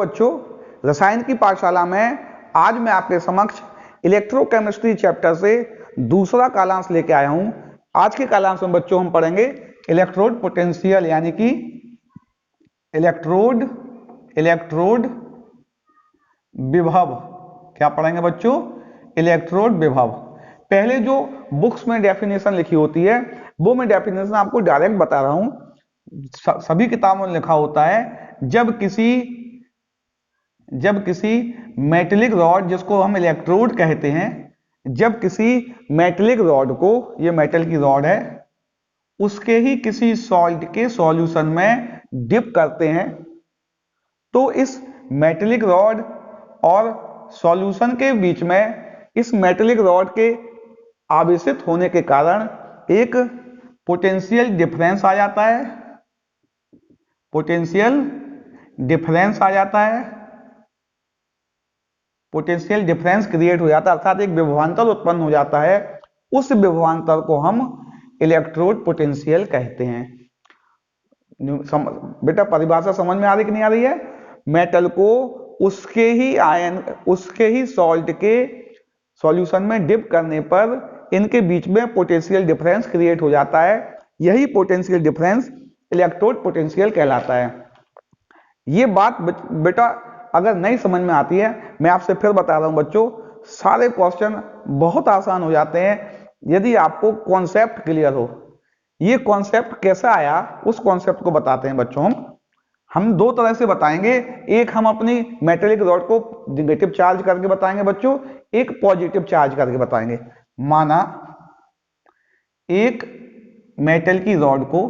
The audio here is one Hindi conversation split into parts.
बच्चों, रसायन की पाठशाला में आज मैं आपके समक्ष इलेक्ट्रोकेमिस्ट्री चैप्टर से दूसरा कालांश लेके आया हूं। आज के कालांश में बच्चों हम पढ़ेंगे इलेक्ट्रोड पोटेंशियल, यानी कि इलेक्ट्रोड विभव। क्या पढ़ेंगे बच्चों? इलेक्ट्रोड विभव। पहले जो बुक्स में डेफिनेशन लिखी होती है वो मैं डेफिनेशन आपको डायरेक्ट बता रहा हूं। सभी किताबों में लिखा होता है जब किसी मेटेलिक रॉड, जिसको हम इलेक्ट्रोड कहते हैं, जब किसी मेटेलिक रॉड को, ये मेटल की रॉड है, उसके ही किसी सॉल्ट के सॉल्यूशन में डिप करते हैं तो इस मेटेलिक रॉड और सॉल्यूशन के बीच में इस मेटेलिक रॉड के आवेशित होने के कारण एक पोटेंशियल डिफरेंस आ जाता है। पोटेंशियल डिफरेंस क्रिएट हो जाता है, अर्थात एक विभवांतर उत्पन्न हो जाता है। उस विभवांतर को हम इलेक्ट्रोड पोटेंशियल कहते हैं। बेटा परिभाषा समझ में आ रही कि नहीं आ रही है? मेटल को उसके ही सॉल्ट के सॉल्यूशन में डिप करने पर इनके बीच में पोटेंशियल डिफरेंस क्रिएट हो जाता है। यही पोटेंशियल डिफरेंस इलेक्ट्रोड पोटेंशियल कहलाता है। ये बात बेटा अगर नहीं समझ में आती है, मैं आपसे फिर बता रहा हूं बच्चों, सारे क्वेश्चन बहुत आसान हो जाते हैं यदि आपको कॉन्सेप्ट क्लियर हो। ये कॉन्सेप्ट कैसा आया उस कॉन्सेप्ट को बताते हैं बच्चों। हम दो तरह से बताएंगे। एक हम अपनी मेटेलिक रॉड को नेगेटिव चार्ज करके बताएंगे बच्चों, एक पॉजिटिव चार्ज करके बताएंगे। माना एक मेटल की रॉड को,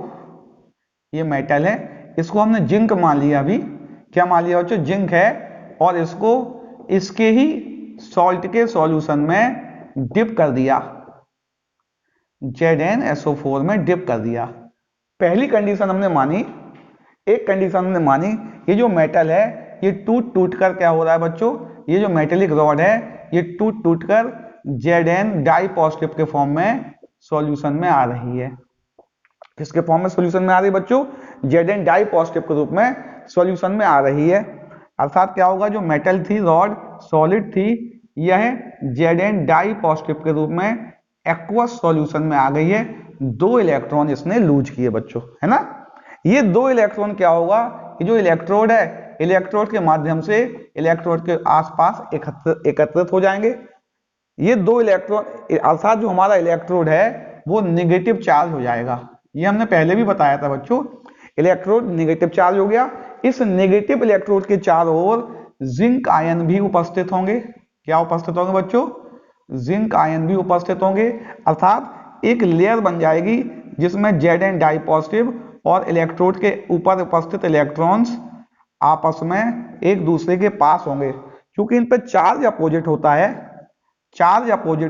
ये मेटल है, इसको हमने जिंक मान लिया। अभी क्या मान लिया बच्चों? जिंक है, और इसको इसके ही सॉल्ट के सॉल्यूशन में डिप कर दिया, ZnSO4 में डिप कर दिया। पहली कंडीशन हमने मानी। एक कंडीशन हमने मानी, ये जो मेटल है ये टूट कर क्या हो रहा है बच्चों? ये जो मेटेलिक रॉड है ये टूट कर Zn डाई पॉजिटिव के फॉर्म में सॉल्यूशन में आ रही है। किसके फॉर्म में सॉल्यूशन में आ रही है बच्चों? Zn डाई पॉजिटिव के रूप में सॉल्यूशन में आ रही है। अर्थात क्या होगा? जो मेटल थी, रॉड सॉलिड थी, यह Zn डाई पॉजिटिव के रूप में एक्वस सॉल्यूशन में आ गई है। 2 इलेक्ट्रॉन इसने लूज किए बच्चों, है ना? ये 2 इलेक्ट्रॉन क्या होगा? ये जो इलेक्ट्रोड है, इलेक्ट्रोड के माध्यम से इलेक्ट्रोड के आसपास एकत्रित हो जाएंगे। ये 2 इलेक्ट्रॉन, अर्थात जो हमारा इलेक्ट्रोड है वो नेगेटिव चार्ज हो जाएगा। ये हमने पहले भी बताया था बच्चों, इलेक्ट्रोड नेगेटिव चार्ज हो गया। इस नेगेटिव इलेक्ट्रोड के चारों ओर जिंक आयन भी उपस्थित होंगे। क्या उपस्थित होंगे बच्चों? जिंक आयन भी उपस्थित होंगे। अर्थात एक लेयर बन जाएगी जिसमें Zn डाई पॉजिटिव और इलेक्ट्रोड के ऊपर उपस्थित इलेक्ट्रॉन्स आपस में एक दूसरे के पास होंगे। क्योंकि इन पर चार्ज अपोजिट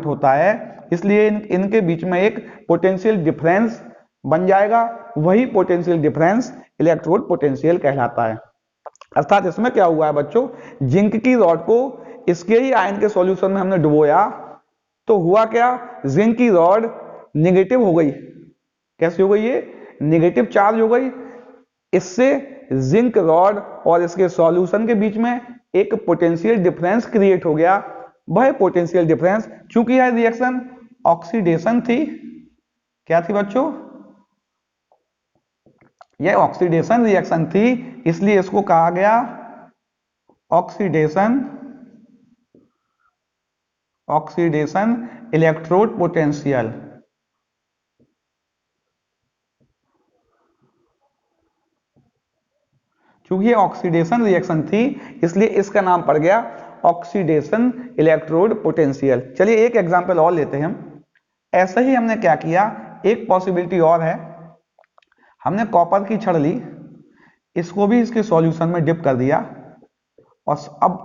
होता है, इसलिए इनके बीच में एक पोटेंशियल डिफरेंस बन जाएगा। वही पोटेंशियल डिफरेंस इलेक्ट्रोड पोटेंशियल कहलाता है। अर्थात इसमें क्या हुआ है बच्चों? जिंक की रॉड को इसके ही आयन के सॉल्यूशन में हमने डुबोया तो हुआ क्या? जिंक की रॉड नेगेटिव हो गई। कैसे हो गई? ये नेगेटिव चार्ज हो गई। इससे जिंक रॉड और इसके सॉल्यूशन के बीच में एक पोटेंशियल डिफरेंस क्रिएट हो गया। वह पोटेंशियल डिफरेंस, चूंकि यह रिएक्शन ऑक्सीडेशन थी, क्या थी बच्चों? यह ऑक्सीडेशन रिएक्शन थी, इसलिए इसको कहा गया ऑक्सीडेशन इलेक्ट्रोड पोटेंशियल। क्योंकि ये ऑक्सीडेशन रिएक्शन थी इसलिए इसका नाम पड़ गया ऑक्सीडेशन इलेक्ट्रोड पोटेंशियल। चलिए एक एग्जांपल और लेते हैं हम। ऐसा ही हमने क्या किया, एक पॉसिबिलिटी और है। हमने कॉपर की छड़ ली, इसको भी इसके सॉल्यूशन में डिप कर दिया, और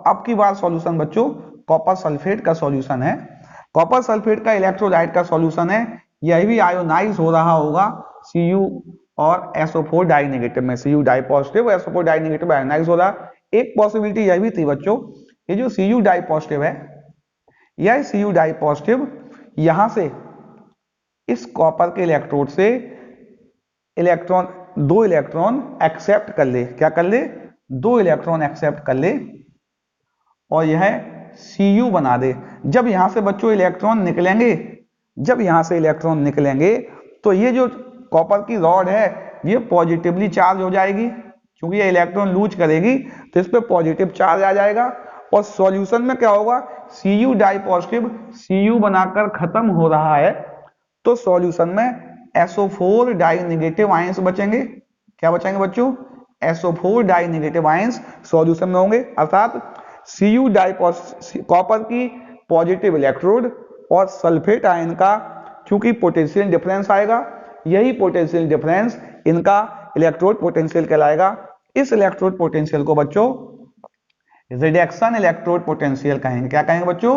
अब की बार सॉल्यूशन बच्चों कॉपर सल्फेट का सॉल्यूशन है। कॉपर सल्फेट का इलेक्ट्रोलाइट का सॉल्यूशन है। यह भी आयोनाइज हो रहा होगा Cu और SO4 डाई नेगेटिव में। Cu डाई पॉजिटिव और SO4 डाई नेगेटिव आयोनाइज हो रहा। एक पॉसिबिलिटी यह भी थी बच्चों, ये जो Cu डाई पॉजिटिव है, यह Cu डाई पॉजिटिव यहां से इस कॉपर के इलेक्ट्रोड से दो इलेक्ट्रॉन एक्सेप्ट कर ले। क्या कर ले? 2 इलेक्ट्रॉन एक्सेप्ट कर ले और यह Cu बना दे। जब यहां से बच्चों इलेक्ट्रॉन निकलेंगे, जब यहां से इलेक्ट्रॉन निकलेंगे तो ये जो कॉपर की रॉड है ये पॉजिटिवली चार्ज हो जाएगी, क्योंकि ये इलेक्ट्रॉन लूज करेगी तो इस पे पॉजिटिव चार्ज आ जाएगा। और सॉल्यूशन में क्या होगा, Cu डाई पॉजिटिव Cu बनाकर खत्म हो रहा है तो सॉल्यूशन में SO4 डाई नेगेटिव आयंस बचेंगे। क्या बचेंगे बच्चों, SO4 die negative ions solution में होंगे। अर्थात Cu डाई कॉपर की पॉजिटिव इलेक्ट्रोड और सल्फेट आयन का चूंकि पोटेंशियल डिफरेंस आएगा, यही पोटेंशियल डिफरेंस इनका इलेक्ट्रोड पोटेंशियल कहलाएगा। इस इलेक्ट्रोड पोटेंशियल को बच्चों रिडक्शन इलेक्ट्रोड पोटेंशियल कहेंगे। क्या कहेंगे बच्चों,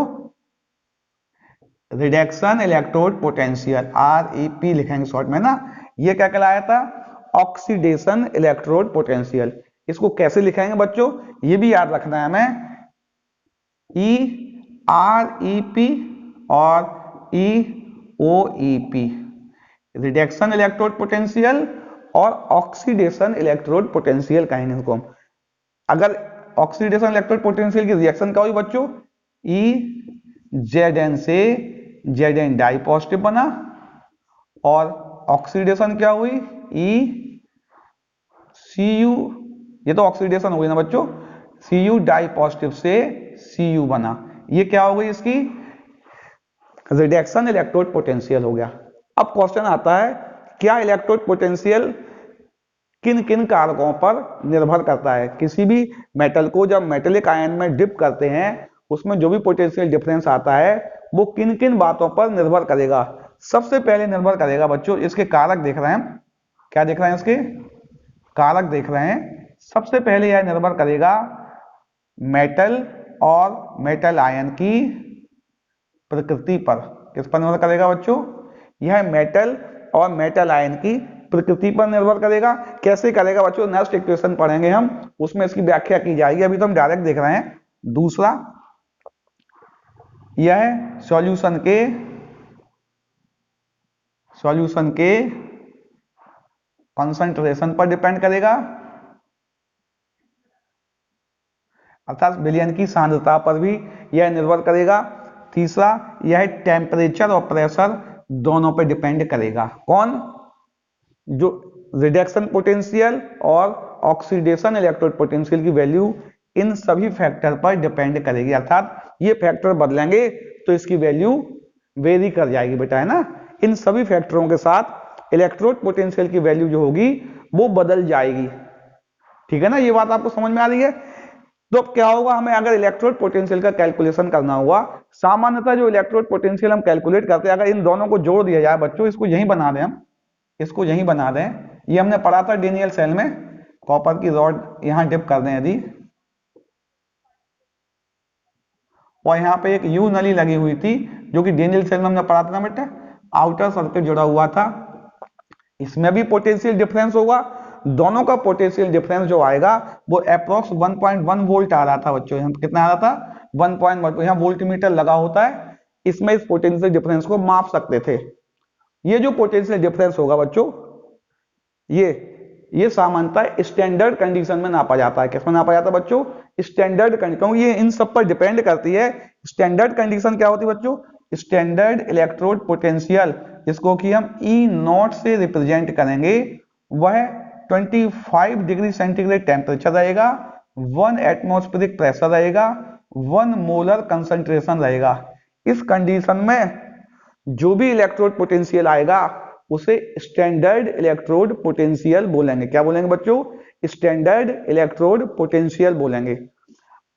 रिडक्शन इलेक्ट्रोड पोटेंशियल, REP लिखेंगे शॉर्ट में ना। ये क्या कहलाया था, ऑक्सीडेशन इलेक्ट्रोड पोटेंशियल। इसको कैसे लिखेंगे बच्चों, ये भी याद रखना है हमें, EREP और EOEP, रिडक्शन इलेक्ट्रोड पोटेंशियल और ऑक्सीडेशन इलेक्ट्रोड पोटेंशियल कहेंगे इनको। अगर ऑक्सीडेशन इलेक्ट्रोड पोटेंशियल की रिएक्शन क्या हुई बच्चों, EZN से Zn डाई पॉजिटिव बना, और ऑक्सीडेशन क्या हुई, ECU, ये तो ऑक्सीडेशन हो गई ना बच्चों, Cu डाई पॉजिटिव से Cu बना। ये क्या हो गई, इसकी रिडक्शन इलेक्ट्रोड पोटेंशियल हो गया। अब क्वेश्चन आता है, क्या इलेक्ट्रोड पोटेंशियल किन किन कारकों पर निर्भर करता है। किसी भी मेटल को जब मेटेलिक आयन में डिप करते हैं उसमें जो भी पोटेंशियल डिफरेंस आता है वो किन किन बातों पर निर्भर करेगा। सबसे पहले निर्भर करेगा बच्चों, इसके कारक देख रहे हैं, क्या देख रहे हैं, इसके कारक देख रहे हैं। सबसे पहले यह निर्भर करेगा मेटल और मेटल आयन की प्रकृति पर। किस पर निर्भर करेगा बच्चों, यह मेटल और मेटल आयन की प्रकृति पर निर्भर करेगा। कैसे करेगा बच्चों, नेक्स्ट इक्वेशन पढ़ेंगे हम, उसमें इसकी व्याख्या की जाएगी, अभी तो हम डायरेक्ट देख रहे हैं। दूसरा, यह सॉल्यूशन के कंसंट्रेशन पर डिपेंड करेगा, अर्थात विलयन की सांद्रता पर भी यह निर्भर करेगा। तीसरा, यह टेम्परेचर और प्रेशर दोनों पर डिपेंड करेगा। कौन, जो रिडक्शन पोटेंशियल और ऑक्सीडेशन इलेक्ट्रोड पोटेंशियल की वैल्यू इन सभी फैक्टर पर डिपेंड करेगी। अर्थात ये फैक्टर बदलेंगे तो इसकी वैल्यू वेरी कर जाएगी बेटा, है ना। इन सभी फैक्टरों के साथ इलेक्ट्रोड पोटेंशियल की वैल्यू जो होगी वो बदल जाएगी, ठीक है ना। ये बात आपको समझ में आ रही है। तो अब क्या होगा, हमें अगर इलेक्ट्रोड पोटेंशियल का कैलकुलेशन करना हुआ, सामान्यतः जो इलेक्ट्रोड पोटेंशियल हम कैलकुलेट करते हैं, अगर इन दोनों को जोड़ दिया जाए बच्चों, इसको यहीं बना दें हम, इसको यहीं बना दें, ये हमने पढ़ा था डेनियल सेल में, कॉपर की रॉड यहां डिप कर दें यदि, और यहाँ पे एक यू नली लगी हुई थी जो कि डेनियल सेल में हमने पढ़ा था ना बेटा, आउटर सर्किट जुड़ा हुआ था, इसमें भी पोटेंशियल डिफरेंस होगा। दोनों का पोटेंशियल डिफरेंस जो आएगा वो अप्रोक्स 1.1 वोल्ट आ रहा था बच्चों, यहाँ कितना आ रहा था, 1.1। यहाँ वोल्टमीटर लगा होता है, इसमें इस पोटेंशियल डिफरेंस को माप सकते थे। ये जो पोटेंशियल डिफरेंस होगा बच्चों, ये सामान्यतः स्टैंडर्ड कंडीशन में नापा जाता है। किसमें नापा जाता है बच्चों, स्टैंडर्ड कंडीशन। ये इन सब पर डिपेंड करती है। स्टैंडर्ड कंडीशन क्या होती है बच्चों, स्टैंडर्ड इलेक्ट्रोड पोटेंशियल, जिसको कि हम E0 से रिप्रेजेंट करेंगे, वह 25 डिग्री सेंटीग्रेड टेम्परेचर रहेगा, 1 एटमॉस्फेरिक प्रेशर रहेगा, 1 मोलर कंसंट्रेशन रहेगा। इस कंडीशन में जो भी इलेक्ट्रोड पोटेंशियल आएगा उसे स्टैंडर्ड इलेक्ट्रोड पोटेंशियल बोलेंगे। क्या बोलेंगे बच्चों, स्टैंडर्ड इलेक्ट्रोड पोटेंशियल बोलेंगे।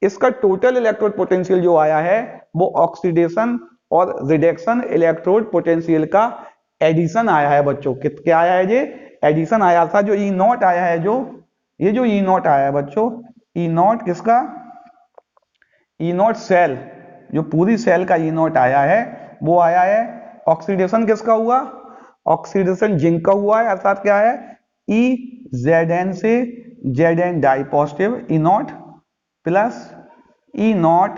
इसका टोटल इलेक्ट्रोड पोटेंशियल जो आया है वो ऑक्सीडेशन और रिडक्शन इलेक्ट्रोड पोटेंशियल का एडिशन आया है बच्चों। क्या आया है, ये एडिशन आया था। जो E0 आया है, ये जो E0 आया है बच्चों, E0 किसका, E0 सेल, जो पूरी सेल का E0 आया है वो आया है। ऑक्सीडेशन किसका हुआ, ऑक्सीडेशन जिंक का हुआ है, अर्थात क्या है, EZN से Zn di positive E0 plus E0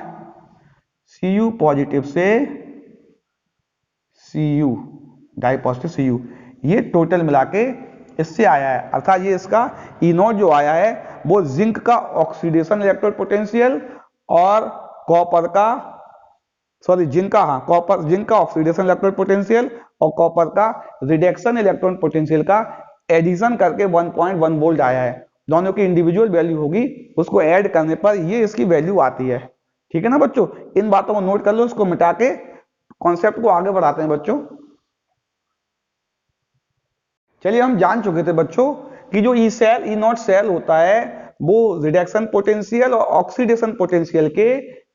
Cu positive से Cu डाई पॉजिटिव Cu, ये टोटल मिला के इससे आया है। अर्थात ये इसका E0 जो आया है वो जिंक का ऑक्सीडेशन इलेक्ट्रोड पोटेंशियल और कॉपर का, सॉरी जिंक का, हाँ कॉपर, जिंक का ऑक्सीडेशन इलेक्ट्रोड पोटेंशियल और कॉपर का रिडक्शन इलेक्ट्रॉन पोटेंशियल का एडिशन करके 1.1 वोल्ट आया है। दोनों की इंडिविजुअल वैल्यू होगी, उसको ऐड करने पर ये इसकी वैल्यू आती है। ठीक है ना बच्चों, इन बातों को नोट कर लो, इसको मिटा के कॉन्सेप्ट को आगे बढ़ाते हैं बच्चों। चलिए, हम जान चुके थे बच्चों कि जो E cell, E naught cell होता है वो रिडक्शन पोटेंशियल और ऑक्सीडेशन पोटेंशियल के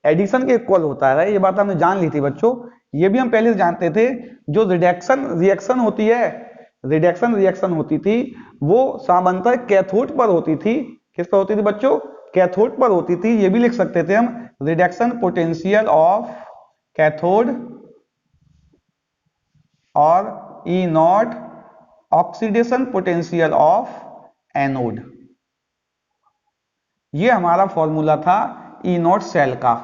एडिशन के इक्वल होता है। ये बात हमने जान ली थी बच्चों। ये भी हम पहले से जानते थे, जो रिडक्शन रिएक्शन होती है, रिडक्शन रिएक्शन होती थी वो सामान्यतः कैथोड पर होती थी। किस पर होती थी बच्चों? कैथोड पर होती थी। ये भी लिख सकते थे हम, रिडक्शन पोटेंशियल ऑफ कैथोड और E naught oxidation potential of anode. ये हमारा फॉर्मूला था ई नॉट सेल का।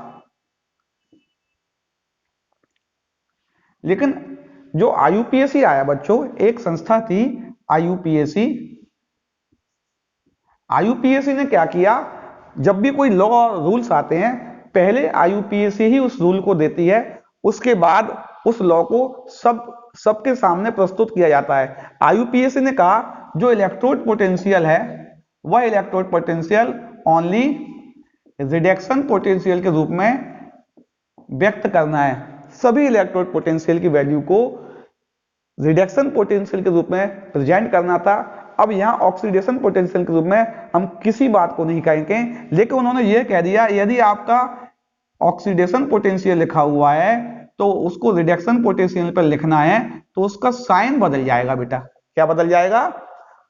लेकिन जो आईयूपीएसी आया बच्चों, एक संस्था थी आईयूपीएसी। आईयूपीएसी ने क्या किया, जब भी कोई लॉ और रूल्स आते हैं पहले आईयूपीएसी ही उस रूल को देती है, उसके बाद उस लॉ को सबके सामने प्रस्तुत किया जाता है। आईयूपीएसी ने कहा जो इलेक्ट्रोड पोटेंशियल है वह electrode potential only reduction potential के रूप में व्यक्त करना है। सभी इलेक्ट्रोड पोटेंशियल की वैल्यू को रिडक्शन पोटेंशियल के रूप में प्रेजेंट करना था। अब यहां ऑक्सीडेशन पोटेंशियल के रूप में हम किसी बात को नहीं कहेंगे, लेकिन उन्होंने यह कह दिया यदि आपका ऑक्सीडेशन पोटेंशियल लिखा हुआ है तो उसको रिडक्शन पोटेंशियल पर लिखना है तो उसका साइन बदल जाएगा बेटा। क्या बदल जाएगा?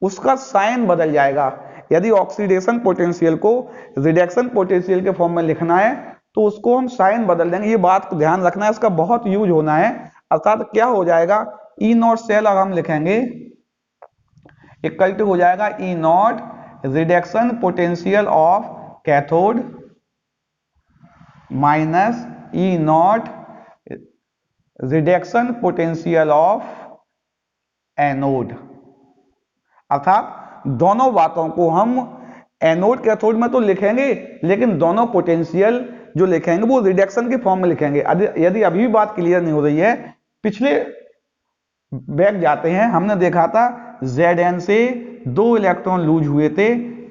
उसका साइन बदल जाएगा। यदि ऑक्सीडेशन पोटेंशियल को रिडक्शन पोटेंशियल के फॉर्म में लिखना है तो उसको हम साइन बदल देंगे। ये बात को ध्यान रखना है, इसका बहुत यूज होना है। अर्थात क्या हो जाएगा, ई नॉट सेल अगर हम लिखेंगे इक्वल टू हो जाएगा E naught reduction potential of cathode minus E naught reduction potential of anode. अर्थात दोनों बातों को हम एनोड कैथोड में तो लिखेंगे, लेकिन दोनों पोटेंशियल जो लिखेंगे वो रिडक्शन के फॉर्म में लिखेंगे। यदि अभी भी बात क्लियर नहीं हो रही है, पिछले बैक जाते हैं, हमने देखा था Zn से 2 इलेक्ट्रॉन लूज हुए थे,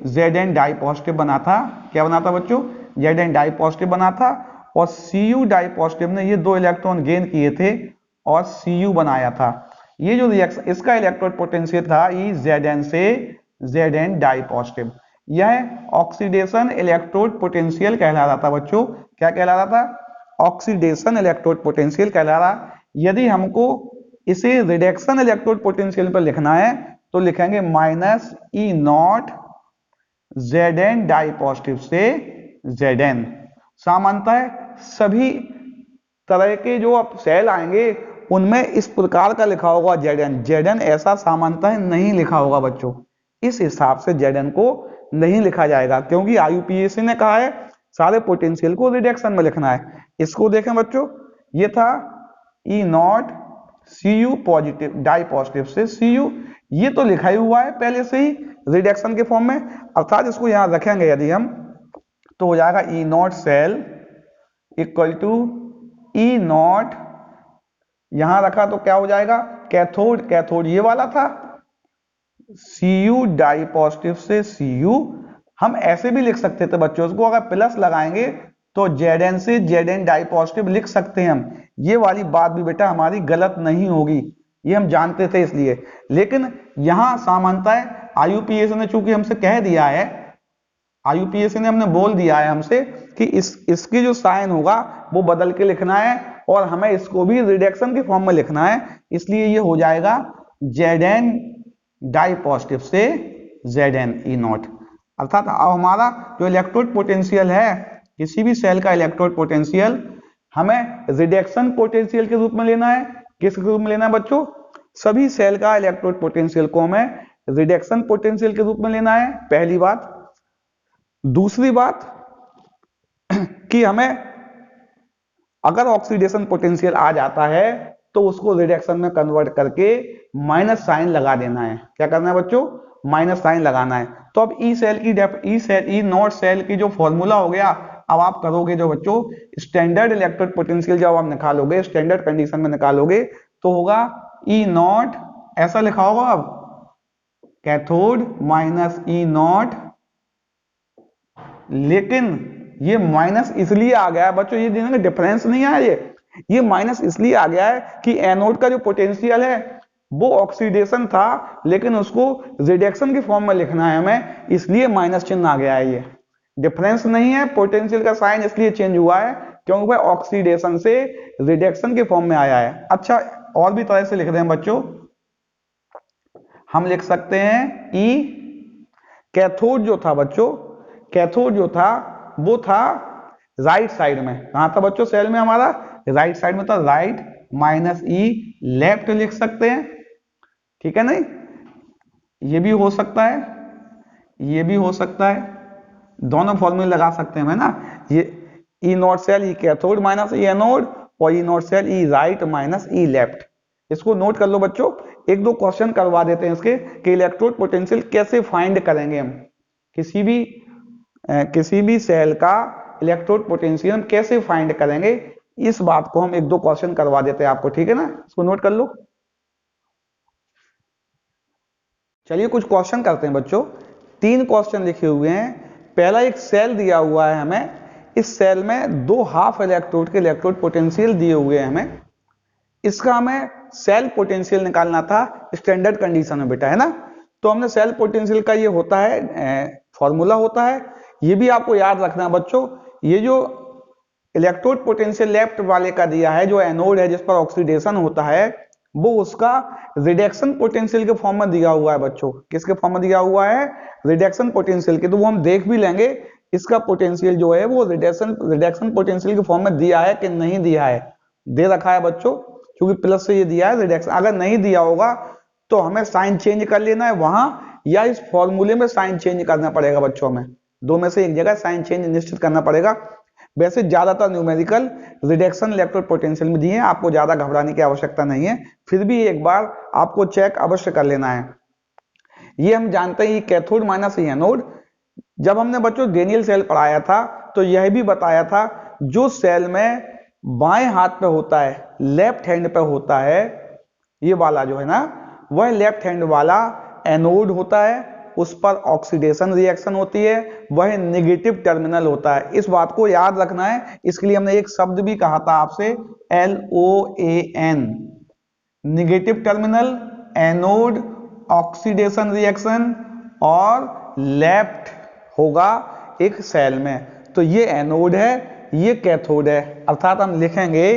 Zn डाई पॉजिटिव बना था। क्या बना था बच्चों? Zn डाई पॉजिटिव बना था और Cu डाई पॉजिटिव ने ये 2 इलेक्ट्रॉन गेन किए थे और Cu बनाया था। ये जो रिएक्शन, इसका इलेक्ट्रोड पोटेंशियल था ई Zn से Zn डाई पॉजिटिव। यह ऑक्सीडेशन इलेक्ट्रोड पोटेंशियल कहला रहा था बच्चों। क्या कहला रहा था? ऑक्सीडेशन इलेक्ट्रोड पोटेंशियल कहला रहा। यदि हमको इसे रिडक्शन इलेक्ट्रोड पोटेंशियल पर लिखना है तो लिखेंगे minus E naught Zn di positive से Zn। सामान्यतः सभी तरह के जो अब सेल आएंगे उनमें इस प्रकार का लिखा होगा Zn। Zn ऐसा सामान्यतः नहीं लिखा होगा बच्चों। इस हिसाब से Zn को नहीं लिखा जाएगा, क्योंकि आईयूपीएसी ने कहा है सारे पोटेंशियल को रिडक्शन में लिखना है। इसको देखें बच्चों, ये था E naught Cu positive di positive से Cu, ये तो लिखा ही हुआ है पहले से ही रिडक्शन के फॉर्म में। अर्थात इसको यहां रखेंगे यदि हम, तो हो जाएगा E naught cell equal to E naught, यहां रखा तो क्या हो जाएगा, कैथोड, कैथोड ये वाला था, Cu डाई पॉजिटिव से Cu। हम ऐसे भी लिख सकते थे बच्चों, उसको अगर प्लस लगाएंगे तो Zn से Zn डाई पॉजिटिव लिख सकते हैं हम। ये वाली बात भी बेटा हमारी गलत नहीं होगी, ये हम जानते थे इसलिए। लेकिन यहां सामान्यतः आईयूपीएसी ने चूंकि हमसे कह दिया है, आईयूपीएसी ने हमने बोल दिया है हमसे कि इसकी जो साइन होगा वो बदल के लिखना है और हमें इसको भी रिडक्शन के फॉर्म में लिखना है, इसलिए ये हो जाएगा Zn डाई पॉजिटिव से Zn ई नॉट। अर्थात अब हमारा जो इलेक्ट्रोड पोटेंशियल है, किसी भी सेल का इलेक्ट्रोड पोटेंशियल हमें रिडक्शन पोटेंशियल के रूप में लेना है। किस रूप में लेना है बच्चों? सभी सेल का इलेक्ट्रोड पोटेंशियल को हमें रिडक्शन पोटेंशियल के रूप में लेना है, पहली बात। दूसरी बात कि हमें अगर ऑक्सीडेशन पोटेंशियल आ जाता है तो उसको रिडक्शन में कन्वर्ट करके माइनस साइन लगा देना है। क्या करना है बच्चों? माइनस साइन लगाना है। तो अब ई नॉट सेल की जो फॉर्मूला हो गया, अब आप करोगे जो बच्चों स्टैंडर्ड इलेक्ट्रोड पोटेंशियल जब आप निकालोगे, स्टैंडर्ड कंडीशन में निकालोगे तो होगा ई नॉट, ऐसा लिखा होगा अब कैथोड माइनस ई नॉट, लेकिन ये माइनस इसलिए आ गया है बच्चों, ये देखेंगे डिफरेंस नहीं है, ये माइनस इसलिए आ गया है कि एनोड का जो पोटेंशियल है वो ऑक्सीडेशन था, लेकिन उसको रिडक्शन की फॉर्म में लिखना है हमें, इसलिए माइनस चिन्ह आ गया है। ये डिफरेंस नहीं है, पोटेंशियल का साइन इसलिए चेंज हुआ है क्योंकि भाई ऑक्सीडेशन से रिडक्शन के फॉर्म में आया है। अच्छा, और भी तरह से लिख रहे हैं बच्चों, हम लिख सकते हैं ई कैथोड जो था बच्चों, कैथोड जो था वो था राइट साइड में, कहां था बच्चों सेल में हमारा, राइट साइड में था, राइट माइनस ई लेफ्ट लिख सकते हैं, ठीक है नहीं, ये भी हो सकता है, ये भी हो सकता है, दोनों फॉर्मूले लगा सकते हैं ना, ये E naught cell E cathode minus E anode और E naught cell E right minus E left. इसको नोट कर लो बच्चों, एक दो क्वेश्चन करवा देते हैं इसके कि इलेक्ट्रोड पोटेंशियल कैसे फाइंड करेंगे हम, किसी भी सेल का इलेक्ट्रोड पोटेंशियल हम कैसे फाइंड करेंगे, इस बात को हम एक दो क्वेश्चन करवा देते हैं आपको, ठीक है ना, इसको नोट कर लो। चलिए कुछ क्वेश्चन करते हैं बच्चों, 3 क्वेश्चन लिखे हुए हैं। पहला एक सेल दिया हुआ है हमें, इस सेल में 2 हाफ इलेक्ट्रोड के इलेक्ट्रोड पोटेंशियल दिए हुए हैं हमें, इसका हमें सेल पोटेंशियल निकालना था स्टैंडर्ड कंडीशन में बेटा, है ना। तो हमने सेल पोटेंशियल का ये होता है फॉर्मूला होता है, ये भी आपको याद रखना है बच्चों, ये जो इलेक्ट्रोड पोटेंशियल लेफ्ट वाले का दिया है, जो एनोड है जिस पर ऑक्सीडेशन होता है, वो उसका रिडक्शन पोटेंशियल के फॉर्म में दिया हुआ है बच्चों, किसके फॉर्म में दिया हुआ है, रिडक्शन पोटेंशियल के। तो वो हम देख भी लेंगे इसका पोटेंशियल जो है वो रिडक्शन पोटेंशियल के फॉर्म में दिया है कि नहीं दिया है, दे रखा है बच्चों, क्योंकि प्लस से ये दिया है रिडक्शन, अगर नहीं दिया होगा तो हमें साइन चेंज कर लेना है वहां, या इस फॉर्मूले में साइन चेंज करना पड़ेगा बच्चों, हमें दो में से एक जगह साइन चेंज निश्चित करना पड़ेगा। वैसे ज्यादातर न्यूमेरिकल रिडक्शन इलेक्ट्रोड पोटेंशियल में दिए हैं, आपको ज्यादा घबराने की आवश्यकता नहीं है, फिर भी एक बार आपको चेक अवश्य कर लेना है। ये हम जानते हैं कैथोड माइनस एनोड, जब हमने बच्चों डेनियल सेल पढ़ाया था तो यह भी बताया था जो सेल में बाएं हाथ पे होता है, लेफ्ट हैंड पे होता है, ये वाला जो है ना, वह लेफ्ट हैंड वाला एनोड होता है, उस पर ऑक्सीडेशन रिएक्शन होती है, वह नेगेटिव टर्मिनल होता है। इस बात को याद रखना है, इसके लिए हमने एक शब्द भी कहा था आपसे, LOAN, negative terminal, anode, oxidation reaction, और लेफ्ट होगा एक सेल में, तो ये एनोड है, ये कैथोड है, अर्थात हम लिखेंगे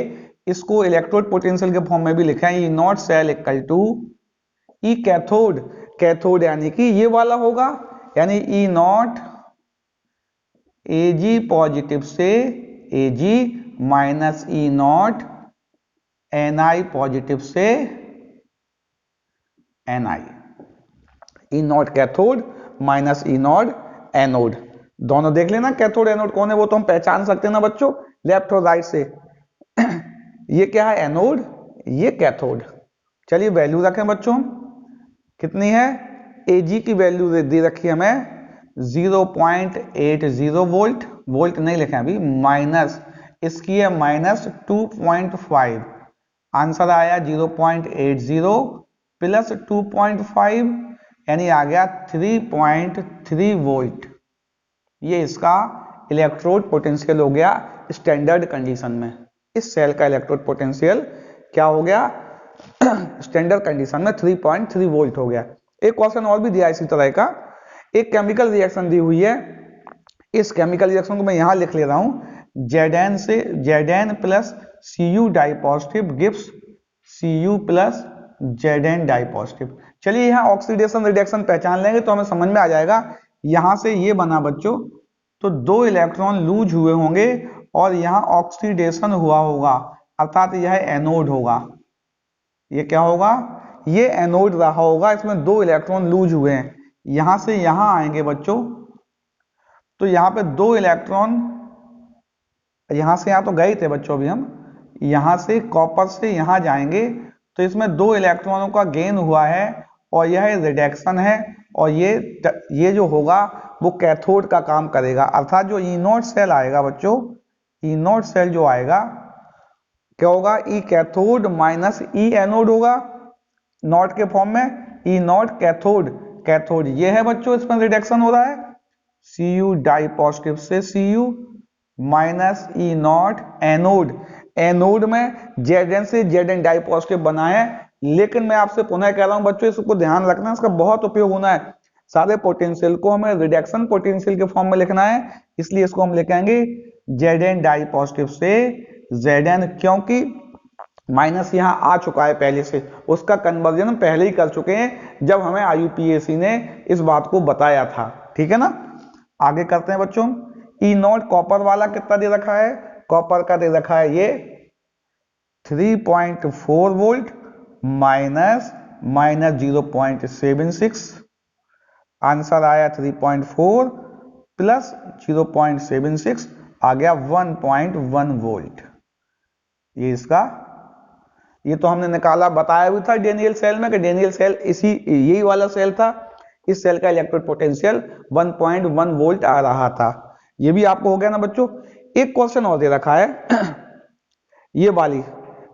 इसको इलेक्ट्रोड पोटेंशियल के फॉर्म में भी लिखें, E naught cell equal to E cathode, cathode यानी कि ये वाला होगा, यानी ई नॉट Ag पॉजिटिव से Ag minus E naught Ni positive से Ni, E naught cathode minus E naught anode, दोनों देख लेना कैथोड एनोड कौन है, वो तो हम पहचान सकते हैं ना बच्चों लेफ्ट और राइट से। ये क्या है एनोड, ये कैथोड। चलिए वैल्यू रखें बच्चों, कितनी है, Ag की वैल्यू दे रखी है हमें 0.80 वोल्ट, वोल्ट नहीं लिखे अभी, माइनस इसकी है माइनस 2.5, आंसर आया 0.80 प्लस 2.5 यानी आ गया 3.3 वोल्ट, ये इसका इलेक्ट्रोड पोटेंशियल हो गया स्टैंडर्ड कंडीशन में। इस सेल का इलेक्ट्रोड पोटेंशियल क्या हो गया स्टैंडर्ड कंडीशन में 3.3 वोल्ट हो गया। एक क्वेश्चन और भी दिया इसी तरह का, एक केमिकल रिएक्शन दी हुई है, इस केमिकल रिएक्शन को मैं यहां लिख ले रहा हूं, Zn से Zn plus Cu di positive gives Cu plus Zn di positive. चलिए यहाँ ऑक्सीडेशन रिडक्शन पहचान लेंगे तो हमें समझ में आ जाएगा। यहां से ये बना बच्चों, तो 2 इलेक्ट्रॉन लूज हुए होंगे और यहाँ ऑक्सीडेशन हुआ होगा, अर्थात यह एनोड होगा, ये क्या होगा, ये एनोड रहा होगा, इसमें 2 इलेक्ट्रॉन लूज हुए हैं, यहां से यहां आएंगे बच्चों, तो यहाँ पे 2 इलेक्ट्रॉन, यहां से यहां तो गए थे बच्चों, अभी हम यहां से कॉपर से यहां जाएंगे, तो इसमें 2 इलेक्ट्रॉनों का गेन हुआ है और यह रिडक्शन है, और ये जो होगा वो कैथोड का काम करेगा, अर्थात जो ई नॉट सेल आएगा बच्चों, ई नॉट सेल जो आएगा क्या होगा, ई कैथोड माइनस ई एनोड होगा नॉट के फॉर्म में, ई नॉट कैथोड, कैथोड ये है बच्चों, इसमें रिडक्शन हो रहा है Cu डाई पॉजिटिव से Cu minus E naught anode, anode में Zn से Zn डाई पॉजिटिव बना है, लेकिन मैं आपसे पुनः कह रहा हूं बच्चों इसको ध्यान रखना, इसका बहुत उपयोग होना है, सारे पोटेंशियल को हमें रिडक्शन पोटेंशियल के फॉर्म में लिखना है, इसलिए इसको हम लिखेंगे Zn डाई पॉजिटिव से Zn, क्योंकि माइनस यहाँ आ चुका है पहले से, उसका कन्वर्जन हम पहले ही कर चुके हैं जब हमें IUPAC ने इस बात को बताया था, ठीक है ना। आगे करते हैं बच्चों, ई नॉट कॉपर वाला कितना दे रखा है, कॉपर का दे रखा है ये 3.4 वोल्ट माइनस 0.76, आंसर आया 3.4 प्लस 0.76 आ गया 1.1 वोल्ट। ये तो हमने निकाला, बताया भी था डेनियल सेल में कि डेनियल सेल यही वाला सेल था, इस सेल का इलेक्ट्रोड पोटेंशियल 1.1 वोल्ट आ रहा था। ये भी आपको हो गया ना बच्चों। एक क्वेश्चन और दे रखा है ये वाली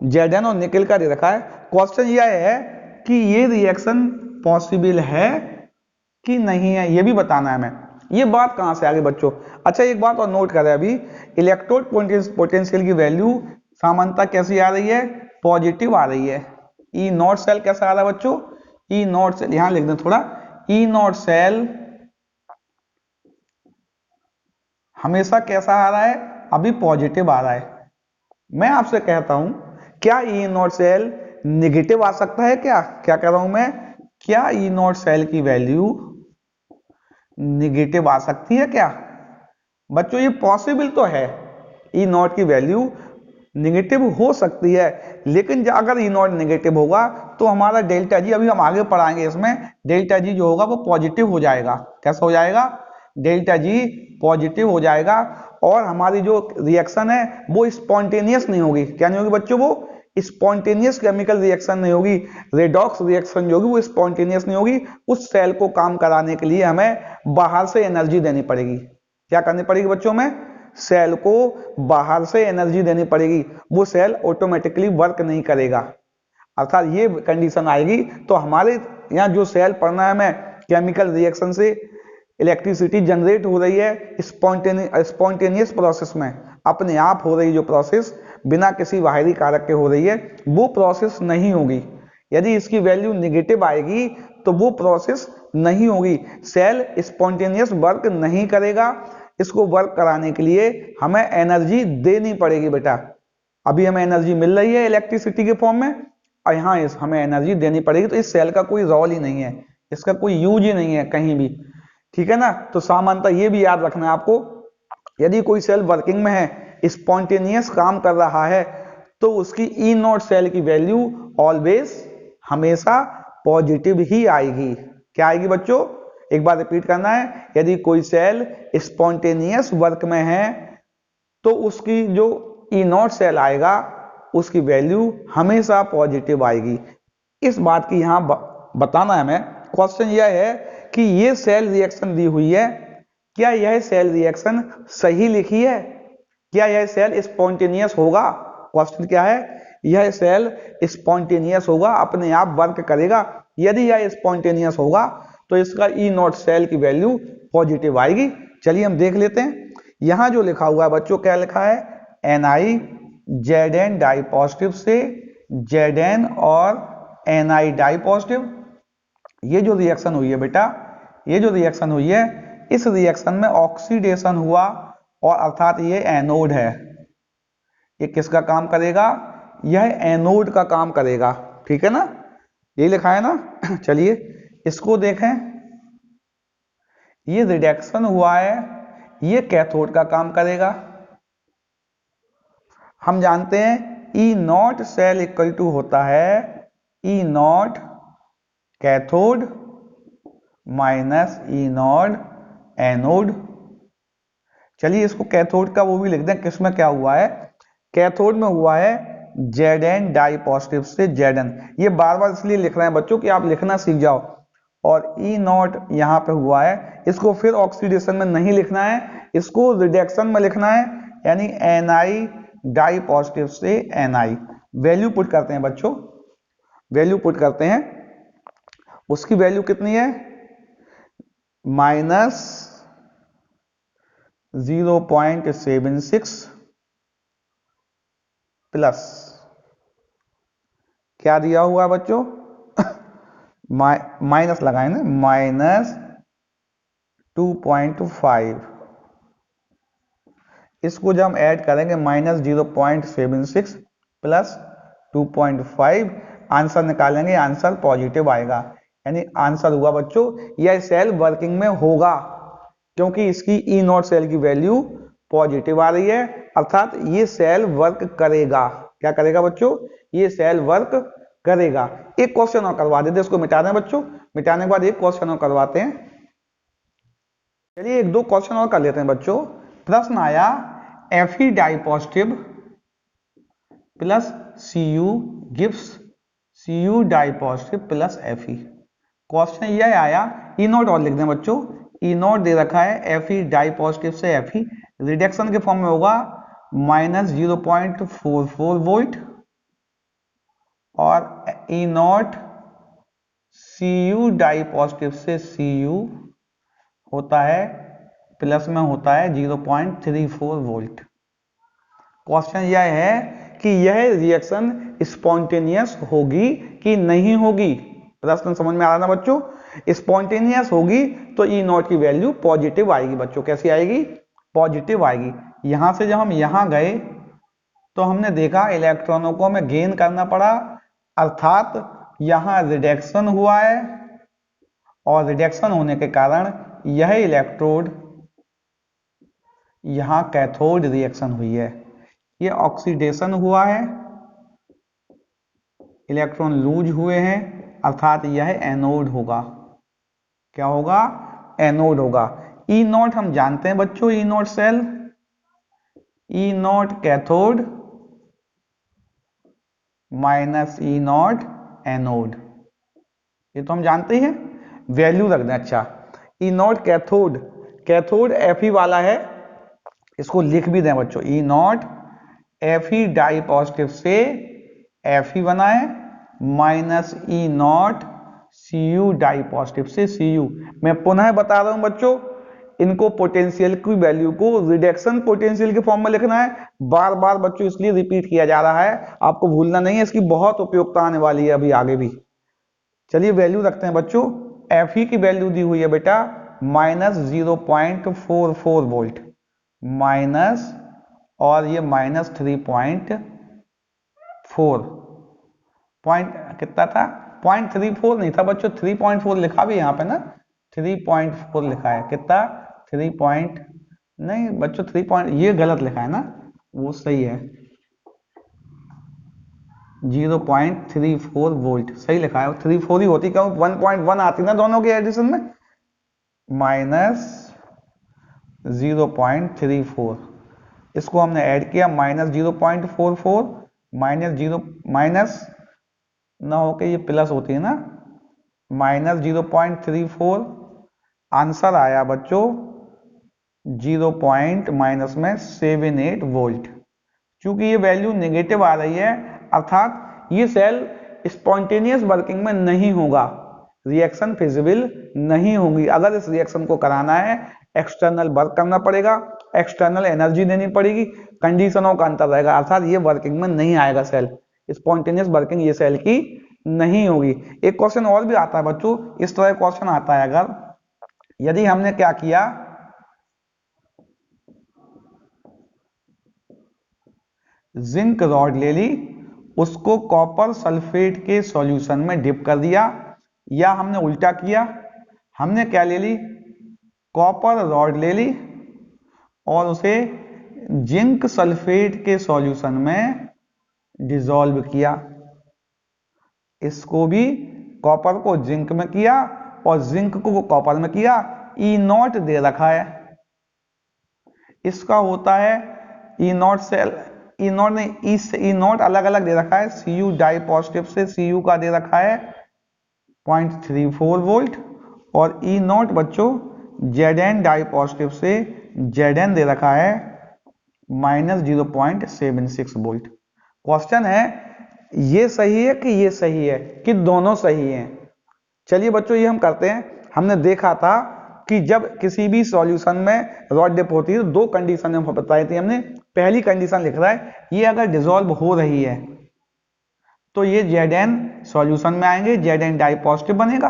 Zn और निकल का दे रखा है, क्वेश्चन यह है कि ये रिएक्शन पॉसिबल है कि नहीं है, ये भी बताना है हमें। ये बात कहां से आ गई बच्चों, अच्छा एक बात और नोट करें, अभी इलेक्ट्रोड पोटेंशियल की वैल्यू सामान्यता कैसी आ रही है, पॉजिटिव आ रही है। ई नॉट सेल कैसा आ रहा है बच्चों, ई नॉट सेल यहां लिख दें थोड़ा, ई नॉट सेल हमेशा कैसा आ रहा है, अभी पॉजिटिव आ रहा है। मैं आपसे कहता हूं क्या ई नॉट सेल नेगेटिव आ सकता है, क्या क्या कह रहा हूं मैं, क्या ई नॉट सेल की वैल्यू नेगेटिव आ सकती है क्या बच्चों, ये पॉसिबल तो है, ई नॉट की वैल्यू नेगेटिव हो सकती है, लेकिन अगर ई नॉट नेगेटिव होगा तो हमारा डेल्टा जी, अभी हम आगे पढ़ाएंगे इसमें, डेल्टा जी जो होगा वो पॉजिटिव हो जाएगा। कैसा हो जाएगा, डेल्टा जी पॉजिटिव हो जाएगा, और हमारी जो रिएक्शन है वो स्पॉन्टेनियस नहीं होगी। क्या नहीं होगी बच्चों, वो स्पॉन्टेनियस केमिकल रिएक्शन नहीं होगी, रेडॉक्स रिएक्शन जो होगी वो स्पॉन्टेनियस नहीं होगी। उस सेल को काम कराने के लिए हमें बाहर से एनर्जी देनी पड़ेगी। क्या करनी पड़ेगी बच्चों में, सेल को बाहर से एनर्जी देनी पड़ेगी, वो सेल ऑटोमेटिकली वर्क नहीं करेगा। अर्थात ये कंडीशन आएगी तो हमारे यहाँ जो सेल पढ़ना है हमें, केमिकल रिएक्शन से इलेक्ट्रिसिटी जनरेट हो रही है स्पॉन्टेनियस प्रोसेस में, अपने आप हो रही जो प्रोसेस बिना किसी बाहरी कारक के हो रही है, वो प्रोसेस नहीं होगी। यदि इसकी वैल्यू नेगेटिव आएगी तो वो प्रोसेस नहीं होगी, सेल स्पॉन्टेनियस वर्क नहीं करेगा। इसको वर्क कराने के लिए हमें एनर्जी देनी पड़ेगी बेटा। अभी हमें एनर्जी मिल रही है इलेक्ट्रिसिटी के फॉर्म में, और यहाँ हमें एनर्जी देनी पड़ेगी, तो इस सेल का कोई रोल ही नहीं है, इसका कोई यूज ही नहीं है कहीं भी, ठीक है ना। तो सामान्यता ये भी याद रखना है आपको, यदि कोई सेल वर्किंग में है, स्पॉन्टेनियस काम कर रहा है, तो उसकी ई नॉट सेल की वैल्यू ऑलवेज हमेशा पॉजिटिव ही आएगी। क्या आएगी बच्चों, एक बार रिपीट करना है, यदि कोई सेल स्पॉन्टेनियस वर्क में है तो उसकी जो ई नॉट सेल आएगा उसकी वैल्यू हमेशा पॉजिटिव आएगी। इस बात की यहां बताना है हमें। क्वेश्चन यह है कि ये सेल रिएक्शन दी हुई है, क्या यह सेल रिएक्शन सही लिखी है, क्या यह सेल स्पॉन्टेनियस होगा। क्वेश्चन क्या है, यह सेल स्पॉन्टेनियस होगा, अपने आप वर्क करेगा। यदि यह स्पॉन्टेनियस होगा तो इसका ई नॉट सेल की वैल्यू पॉजिटिव आएगी। चलिए हम देख लेते हैं, यहां जो लिखा हुआ है बच्चों, क्या लिखा है, Ni Zn डाई पॉजिटिव से Zn और Ni डाई पॉजिटिव। ये जो रिएक्शन हुई है बेटा, ये जो रिएक्शन हुई है, इस रिएक्शन में ऑक्सीडेशन हुआ, और अर्थात ये एनोड है। ये किसका काम करेगा, यह एनोड का काम करेगा, ठीक है ना, यही लिखा है ना। चलिए इसको देखें, ये रिडक्शन हुआ है, ये कैथोड का काम करेगा। हम जानते हैं E naught cell equal to होता है E naught cathode minus E naught anode. चलिए इसको कैथोड का वो भी लिख दें, किसमें क्या हुआ है, कैथोड में हुआ है Zn डाई पॉजिटिव से Zn। ये बार बार इसलिए लिख रहे हैं बच्चों कि आप लिखना सीख जाओ, और ई नॉट यहाँ पे हुआ है, इसको फिर ऑक्सीडेशन में नहीं लिखना है, इसको रिडक्शन में लिखना है, यानी एनआई डाई पॉजिटिव से एनआई। वैल्यू पुट करते हैं बच्चों, वैल्यू पुट करते हैं, उसकी वैल्यू कितनी है, -0.76 प्लस क्या दिया हुआ है बच्चों, माइनस लगाए ना, -2.5। इसको जब हम ऐड करेंगे -0.76 प्लस 2.5, आंसर निकालेंगे, आंसर पॉजिटिव आएगा। यानी आंसर हुआ बच्चों, यह सेल वर्किंग में होगा क्योंकि इसकी ई नॉट सेल की वैल्यू पॉजिटिव आ रही है, अर्थात ये सेल वर्क करेगा। क्या करेगा बच्चों, ये सेल वर्क करेगा। एक क्वेश्चन और करवा देते, इसको मिटा दें बच्चों, मिटाने के बाद एक क्वेश्चन और करवाते हैं। चलिए एक दो क्वेश्चन और कर लेते हैं बच्चों। प्रश्न आया Fe di positive plus Cu gives Cu di positive plus Fe। Question यह आया, ई नोट और लिख दें बच्चों, ई नोट दे रखा है Fe डाई पॉजिटिव से Fe, रिडक्शन के फॉर्म में होगा -0.44 वोल्ट, और ई नोट Cu डाई पॉजिटिव से Cu होता है प्लस में होता है 0.34 वोल्ट। क्वेश्चन यह है कि यह रिएक्शन स्पॉन्टेनियस होगी कि नहीं होगी। प्रश्न समझ में आ रहा ना बच्चों, स्पॉन्टेनियस होगी तो ई नॉट की वैल्यू पॉजिटिव आएगी बच्चों। कैसी आएगी, पॉजिटिव आएगी। यहां से जब हम यहां गए तो हमने देखा इलेक्ट्रॉनों को हमें गेन करना पड़ा, अर्थात यहां रिडक्शन हुआ है, और रिडक्शन होने के कारण यह इलेक्ट्रोड यहां कैथोड रिएक्शन हुई है, ये ऑक्सीडेशन हुआ है, इलेक्ट्रॉन लूज हुए हैं, अर्थात यह एनोड होगा। क्या होगा, एनोड होगा। ई नॉट हम जानते हैं बच्चों, E naught cell, E naught cathode minus E naught anode, ये तो हम जानते हैं। वैल्यू रख दें। अच्छा, E naught cathode, cathode Fe वाला है, इसको लिख भी दें बच्चों, E naught Fe di positive से Fe बना है, minus E naught Cu di positive से Cu। मैं पुनः बता रहा हूं बच्चों, इनको पोटेंशियल की वैल्यू को रिडक्शन पोटेंशियल के फॉर्म में लिखना है। बार बार बच्चों इसलिए रिपीट किया जा रहा है, आपको भूलना नहीं है, इसकी बहुत उपयोगिता आने वाली है अभी आगे भी। चलिए वैल्यू रखते हैं बच्चों, Fe की वैल्यू दी हुई है बेटा -0.44 वोल्ट, माइनस और ये -3.4 पॉइंट कितना था, 0.34 नहीं था बच्चों, 3.4 लिखा भी यहाँ पे ना, 3.4 लिखा है, कितना 3 पॉइंट नहीं बच्चों, 3 पॉइंट ये गलत लिखा है ना, वो सही है, 0.34 वोल्ट सही लिखा है, 34 ही होती, क्यों 1.1 आती ना दोनों के एडिशन में, माइनस 0.34, इसको हमने ऐड किया -0.44 माइनस ना होके ये प्लस होती है ना, -0.34, आंसर आया बच्चों 0.78 वोल्ट। क्योंकि ये वैल्यू नेगेटिव आ रही है, अर्थात ये सेल स्पॉन्टेनियस वर्किंग में नहीं होगा, रिएक्शन फिजिबल नहीं होगी। अगर इस रिएक्शन को कराना है एक्सटर्नल वर्क करना पड़ेगा, एक्सटर्नल एनर्जी देनी पड़ेगी, कंडीशनों का अंतर रहेगा, अर्थात ये वर्किंग में नहीं आएगा सेल, स्पॉन्टेनियस वर्किंग ये सेल की नहीं होगी। एक क्वेश्चन और भी आता है बच्चों, इस तरह क्वेश्चन आता है, अगर यदि हमने क्या किया, जिंक रॉड ले ली, उसको कॉपर सल्फेट के सॉल्यूशन में डिप कर दिया, या हमने उल्टा किया, हमने क्या ले ली, कॉपर रॉड ले ली और उसे जिंक सल्फेट के सॉल्यूशन में डिसॉल्व किया, इसको भी कॉपर को जिंक में किया और जिंक को कॉपर में किया, ई नॉट दे रखा है, इसका होता है E naught cell, E not नहीं, ई नॉट अलग अलग दे रखा है, Cu डाई पॉजिटिव से Cu का दे रखा है 0.34 वोल्ट, और ई नॉट बच्चों Zn डाई पॉजिटिव से Zn दे रखा है -0.76 वोल्ट। क्वेश्चन है ये सही है कि ये सही है कि दोनों सही हैं। चलिए बच्चों ये हम करते हैं। हमने देखा था कि जब किसी भी सॉल्यूशन में रॉड डिप होती है तो दो कंडीशन बताई थी हमने। पहली कंडीशन लिख रहा है ये अगर डिसॉल्व हो रही है तो ये Zn सॉल्यूशन में आएंगे, Zn डाई पॉजिटिव बनेगा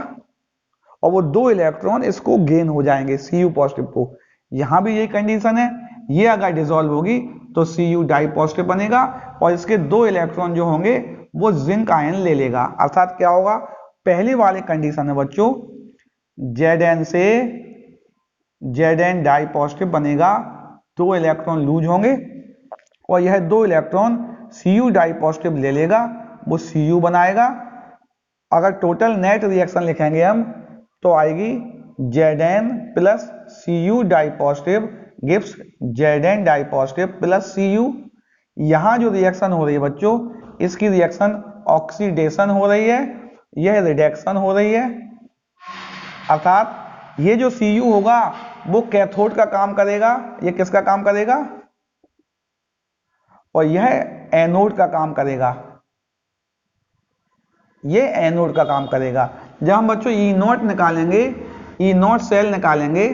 और वो दो इलेक्ट्रॉन इसको गेन हो जाएंगे Cu पॉजिटिव को। यहां भी यही कंडीशन है, ये अगर डिसॉल्व होगी तो Cu डाई पॉजिटिव बनेगा और इसके दो इलेक्ट्रॉन जो होंगे वो जिंक आयन ले लेगा। अर्थात क्या होगा, पहली वाली कंडीशन है बच्चों Zn से Zn डाई पॉजिटिव बनेगा, दो इलेक्ट्रॉन लूज होंगे और यह दो इलेक्ट्रॉन Cu डाई पॉजिटिव ले लेगा, वो Cu बनाएगा। अगर टोटल नेट रिएक्शन लिखेंगे हम तो आएगी Zn plus Cu di positive gives Zn di positive plus Cu। यहां जो रिएक्शन हो रही है बच्चों इसकी रिएक्शन ऑक्सीडेशन हो रही है, यह रिडक्शन हो रही है। अर्थात ये जो Cu होगा वो कैथोड का काम करेगा, ये किसका काम करेगा, और यह एनोड का काम करेगा, ये एनोड का काम करेगा। जब हम बच्चों ई नॉट निकालेंगे, ई नॉट सेल निकालेंगे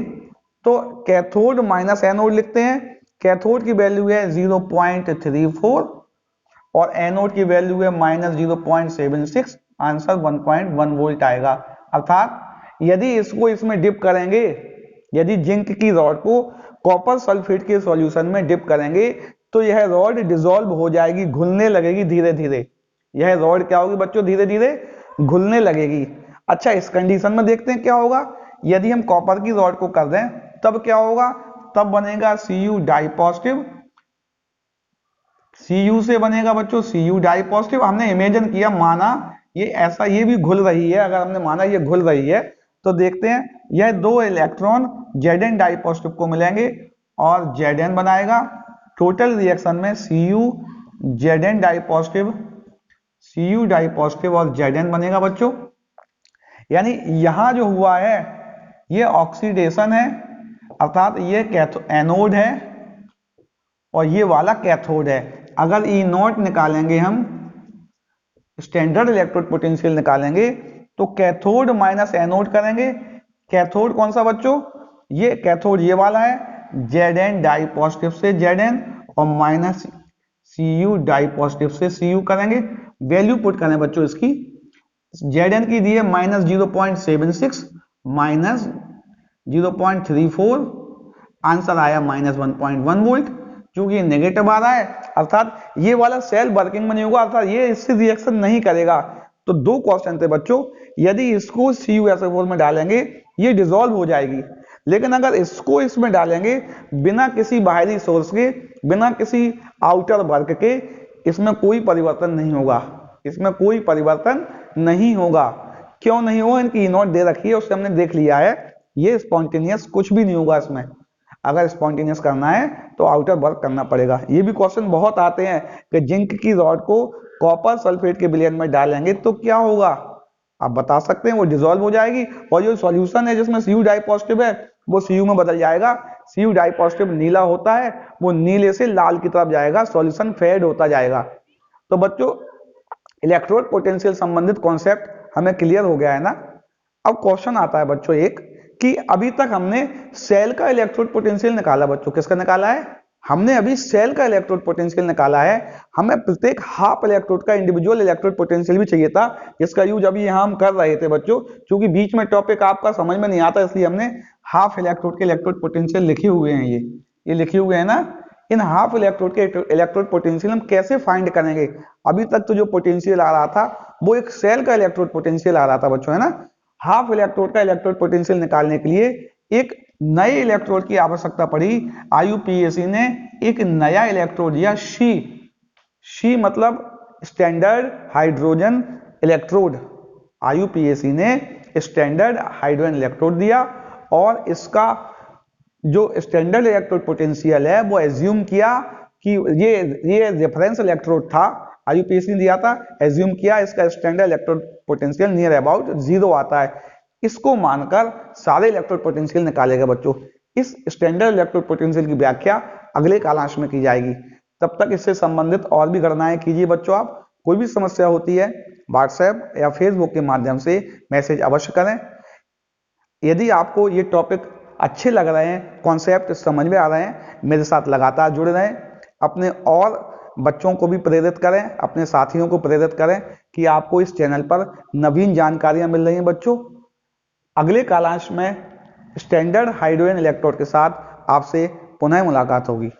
तो कैथोड माइनस एनोड लिखते हैं। कैथोड की वैल्यू है 0.34 और एनोड की वैल्यू है -0.76, आंसर 1.1 वोल्ट आएगा। अर्थात यदि इसको इसमें डिप करेंगे, यदि जिंक की रॉड को कॉपर सल्फेट के सॉल्यूशन में डिप करेंगे तो यह रॉड डिसॉल्व हो जाएगी, घुलने लगेगी धीरे धीरे। यह रॉड क्या होगी बच्चों, धीरे धीरे घुलने लगेगी। अच्छा इस कंडीशन में देखते हैं क्या होगा। यदि हम कॉपर की रॉड को कर दें तब क्या होगा, तब बनेगा Cu डाई पॉजिटिव, Cu से बनेगा बच्चों Cu डाई पॉजिटिव। हमने इमेजिन किया, माना ये ऐसा, ये भी घुल रही है। अगर हमने माना ये घुल रही है तो देखते हैं यह दो इलेक्ट्रॉन Zn डाई पॉजिटिव को मिलेंगे और Zn बनाएगा। टोटल रिएक्शन में Cu Zn di positive, Cu di positive और Zn बनेगा बच्चों। यानी यहां जो हुआ है ये ऑक्सीडेशन है, अर्थात ये एनोड है और ये वाला कैथोड है। अगर ई नॉट निकालेंगे हम, स्टैंडर्ड इलेक्ट्रोड पोटेंशियल निकालेंगे तो कैथोड माइनस एनोड करेंगे। कैथोड कौन सा बच्चों, ये कैथोड ये वाला है, Zn डाई पॉजिटिव से Zn और माइनस Cu डाई पॉजिटिव से Cu करेंगे। वैल्यू पुट करें बच्चों इसकी, Zn की दी है -0.76 -0.34, आंसर आया -1.1 वोल्ट। क्योंकि नेगेटिव आ रहा है अर्थात ये वाला सेल वर्किंग में नहीं होगा, अर्थात ये इससे रिएक्शन नहीं करेगा। तो दो क्वेश्चन थे बच्चों, यदि इसको CuSO4 में डालेंगे ये डिसॉल्व हो जाएगी, लेकिन अगर इसको इसमें डालेंगे बिना किसी बाहरी सोर्स के, बिना किसी आउटर वर्क के, इसमें कोई परिवर्तन नहीं होगा, इसमें कोई परिवर्तन नहीं होगा। क्यों नहीं होगा, इनकी नोट दे रखी है, उससे हमने देख लिया है, ये स्पॉन्टेनियस कुछ भी नहीं होगा इसमें। अगर स्पॉन्टेनियस करना है तो आउटर वर्क करना पड़ेगा। ये भी क्वेश्चन बहुत आते हैं कि जिंक की रॉड को कॉपर सल्फेट के विलयन में डालेंगे तो क्या होगा, आप बता सकते हैं, वो डिसॉल्व हो जाएगी और जो सॉल्यूशन है जिसमें Cu डाई पॉजिटिव है वो Cu में बदल जाएगा। Cu डाई पॉजिटिव नीला होता है, वो नीले से लाल की तरफ जाएगा, सॉल्यूशन फेड होता जाएगा। तो बच्चों इलेक्ट्रोड पोटेंशियल संबंधित कॉन्सेप्ट हमें क्लियर हो गया है ना। अब क्वेश्चन आता है बच्चों एक कि अभी तक हमने सेल का इलेक्ट्रोड पोटेंशियल निकाला बच्चों, किसका निकाला है, हमने अभी सेल का इलेक्ट्रोड पोटेंशियल निकाला है। हमें प्रत्येक हाफ इलेक्ट्रोड का इंडिविजुअल इलेक्ट्रोड पोटेंशियल भी चाहिए था, जिसका यूज अभी यहां हम कर रहे थे बच्चों। क्योंकि बीच में टॉपिक आपका समझ में नहीं आता, इसलिए हमने हाफ इलेक्ट्रोड के इलेक्ट्रोड पोटेंशियल लिखे हुए हैं। ये लिखे हुए हैं ना। इन हाफ इलेक्ट्रोड के इलेक्ट्रोड पोटेंशियल हम कैसे फाइंड करेंगे। अभी तक तो जो पोटेंशियल आ रहा था वो एक सेल का इलेक्ट्रोड पोटेंशियल आ रहा था बच्चों, है ना। हाफ इलेक्ट्रोड का इलेक्ट्रोड पोटेंशियल निकालने के लिए एक नए इलेक्ट्रोड की आवश्यकता पड़ी। IUPAC ने एक नया इलेक्ट्रोड दिया, शी मतलब स्टैंडर्ड हाइड्रोजन इलेक्ट्रोड। IUPAC ने स्टैंडर्ड हाइड्रोजन इलेक्ट्रोड दिया और इसका जो स्टैंडर्ड इलेक्ट्रोड पोटेंशियल है वो एज्यूम किया कि ये रेफरेंस इलेक्ट्रोड था, IUPAC ने दिया था, एज्यूम किया इसका standard electrode potential near about 0 आता है। इसको मानकर सारे इलेक्ट्रोड पोटेंशियल निकालेगा बच्चों। इस स्टैंडर्ड इलेक्ट्रोड पोटेंशियल की व्याख्या अगले कालांश में की जाएगी। तब तक इससे संबंधित और भी गणनाएं कीजिए बच्चों। आप कोई भी समस्या होती है व्हाट्सएप या फेसबुक के माध्यम से मैसेज अवश्य करें। यदि आपको ये टॉपिक अच्छे लग रहे हैं, कॉन्सेप्ट समझ में आ रहे हैं, मेरे साथ लगातार जुड़े रहें। अपने और बच्चों को भी प्रेरित करें, अपने साथियों को प्रेरित करें कि आपको इस चैनल पर नवीन जानकारियां मिल रही हैं बच्चों। अगले कालांश में स्टैंडर्ड हाइड्रोजन इलेक्ट्रोड के साथ आपसे पुनः मुलाकात होगी।